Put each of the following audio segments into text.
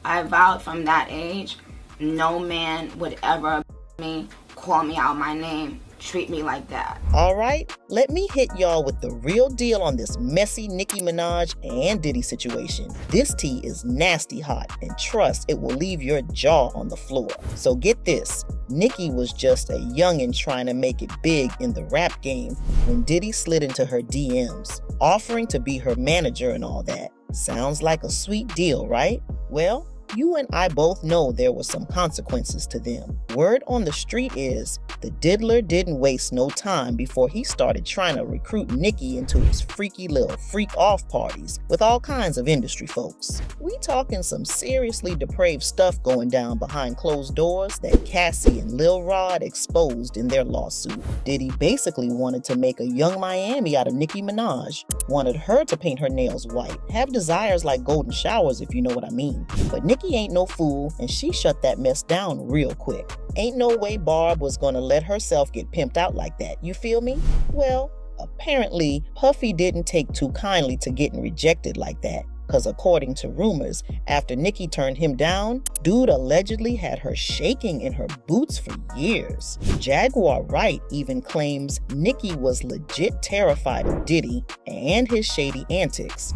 I vowed from that age, no man would ever me, call me out my name, treat me like that. All right, let me hit y'all with the real deal on this messy Nicki Minaj and Diddy situation. This tea is nasty hot, and trust it will leave your jaw on the floor. So get this, Nicki was just a youngin trying to make it big in the rap game when Diddy slid into her DMs, offering to be her manager and all that. Sounds like a sweet deal, right? Well, you and I both know there were some consequences to them. Word on the street is the diddler didn't waste no time before he started trying to recruit Nicki into his freaky little freak-off parties with all kinds of industry folks. We talking some seriously depraved stuff going down behind closed doors that Cassie and Lil Rod exposed in their lawsuit. Diddy basically wanted to make a young Miami out of Nicki Minaj, wanted her to paint her nails white, have desires like golden showers if you know what I mean. But Nicki ain't no fool, and she shut that mess down real quick. Ain't no way Barb was gonna let herself get pimped out like that, you feel me? Well, apparently Puffy didn't take too kindly to getting rejected like that, because according to rumors, after Nicki turned him down, dude allegedly had her shaking in her boots for years. Jaguar Wright even claims Nicki was legit terrified of Diddy and his shady antics.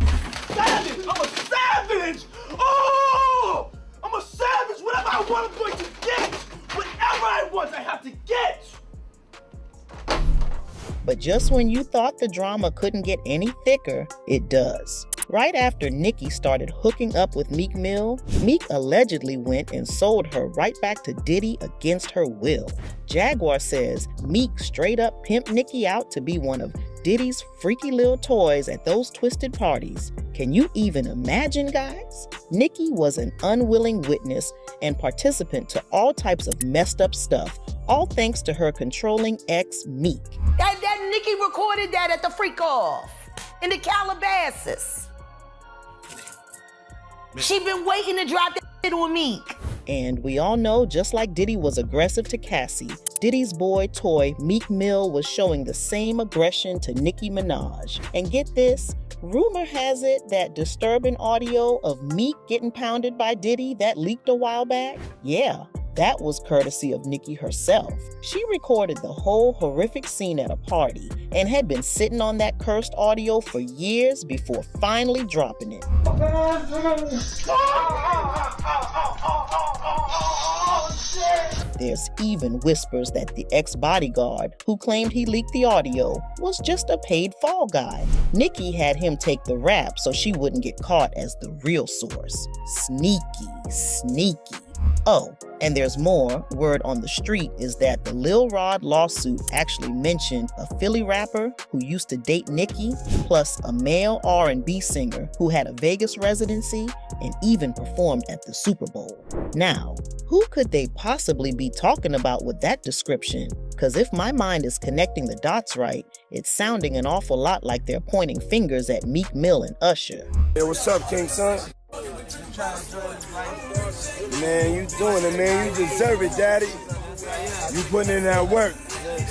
Savage! I'm a savage! Oh! I'm a savage! Whatever I want, I'm going to get! Whatever I want, I have to get! But just when you thought the drama couldn't get any thicker, it does. Right after Nicki started hooking up with Meek Mill, Meek allegedly went and sold her right back to Diddy against her will. Jaguar says Meek straight up pimped Nicki out to be one of Diddy's freaky little toys at those twisted parties. Can you even imagine, guys? Nicki was an unwilling witness and participant to all types of messed up stuff, all thanks to her controlling ex, Meek. That Nicki recorded that at the freak off in the Calabasas. She been waiting to drop that shit on Meek. And we all know, just like Diddy was aggressive to Cassie, Diddy's boy toy Meek Mill was showing the same aggression to Nicki Minaj. And get this, rumor has it that disturbing audio of Meek getting pounded by Diddy that leaked a while back? Yeah, that was courtesy of Nicki herself. She recorded the whole horrific scene at a party and had been sitting on that cursed audio for years before finally dropping it. There's even whispers that the ex-bodyguard, who claimed he leaked the audio, was just a paid fall guy. Nicki had him take the rap so she wouldn't get caught as the real source. Sneaky. Oh, and there's more. Word on the street is that the Lil Rod lawsuit actually mentioned a Philly rapper who used to date Nicki, plus a male R&B singer who had a Vegas residency and even performed at the Super Bowl. Now, who could they possibly be talking about with that description? Because if my mind is connecting the dots right, it's sounding an awful lot like they're pointing fingers at Meek Mill and Usher. Hey, what's up, King Son? Man, you doing it, man. You deserve it, Daddy. You putting in that work.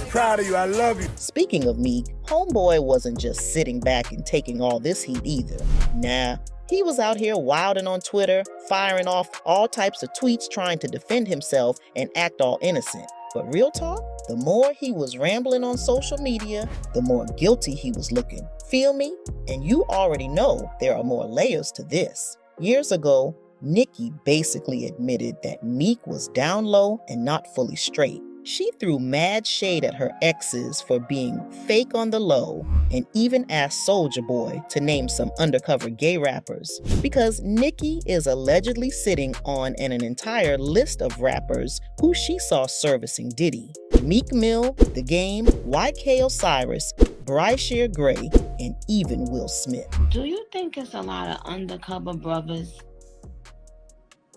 Proud of you. I love you. Speaking of Meek, Homeboy wasn't just sitting back and taking all this heat either. Nah, he was out here wilding on Twitter, firing off all types of tweets trying to defend himself and act all innocent. But real talk, the more he was rambling on social media, the more guilty he was looking. Feel me? And you already know there are more layers to this. Years ago, Nicki basically admitted that Meek was down low and not fully straight. She threw mad shade at her exes for being fake on the low and even asked Soulja Boy to name some undercover gay rappers because Nicki is allegedly sitting on an entire list of rappers who she saw servicing Diddy. Meek Mill, The Game, YK Osiris, Bryshare Gray, and even Will Smith. Do you think it's a lot of undercover brothers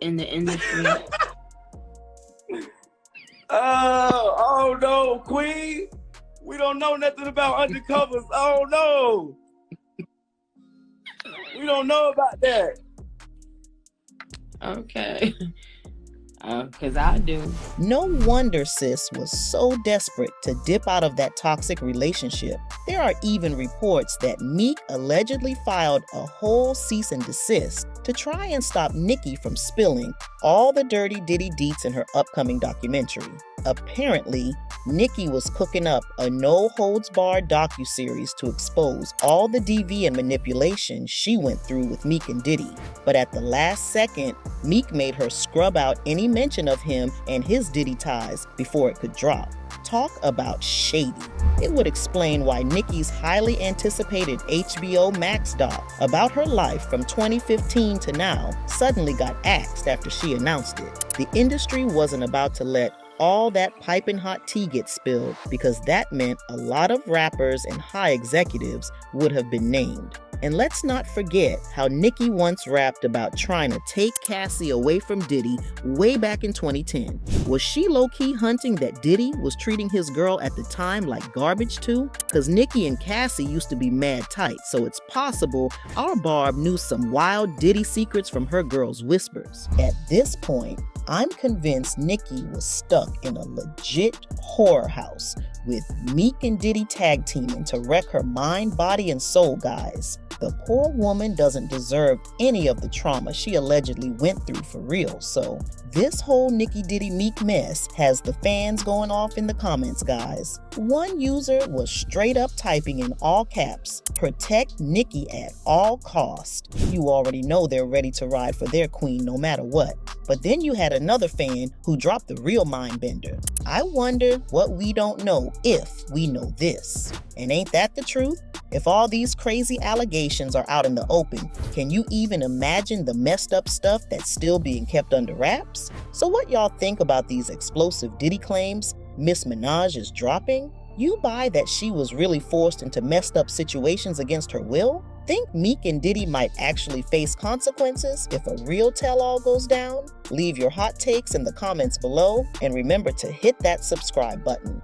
in the industry? Oh no, Queen. We don't know nothing about undercovers. Oh no. We don't know about that. Okay. Because I do. No wonder sis was so desperate to dip out of that toxic relationship. There are even reports that Meek allegedly filed a whole cease and desist to try and stop Nicki from spilling all the dirty Diddy deets in her upcoming documentary. Apparently, Nicki was cooking up a no-holds-barred docuseries to expose all the DV and manipulation she went through with Meek and Diddy. But at the last second, Meek made her scrub out any mention of him and his Diddy ties before it could drop. Talk about shady. It would explain why Nicki's highly anticipated HBO Max doc about her life from 2015 to now suddenly got axed after she announced it. The industry wasn't about to let all that piping hot tea get spilled because that meant a lot of rappers and high executives would have been named. And let's not forget how Nicki once rapped about trying to take Cassie away from Diddy way back in 2010. Was she low-key hunting that Diddy was treating his girl at the time like garbage too? Because Nicki and Cassie used to be mad tight, so it's possible our Barb knew some wild Diddy secrets from her girl's whispers. At this point, I'm convinced Nicki was stuck in a legit horror house with Meek and Diddy tag teaming to wreck her mind, body, and soul, guys. The poor woman doesn't deserve any of the trauma she allegedly went through for real, so this whole Nicki Diddy Meek mess has the fans going off in the comments, guys. One user was straight up typing in all caps, "Protect Nicki at all cost." You already know they're ready to ride for their queen no matter what. But then you had another fan who dropped the real mind bender. I wonder what we don't know if we know this. And ain't that the truth? If all these crazy allegations are out in the open, can you even imagine the messed up stuff that's still being kept under wraps? So what y'all think about these explosive Diddy claims Miss Minaj is dropping? You buy that she was really forced into messed up situations against her will? Think Meek and Diddy might actually face consequences if a real tell-all goes down? Leave your hot takes in the comments below, and remember to hit that subscribe button.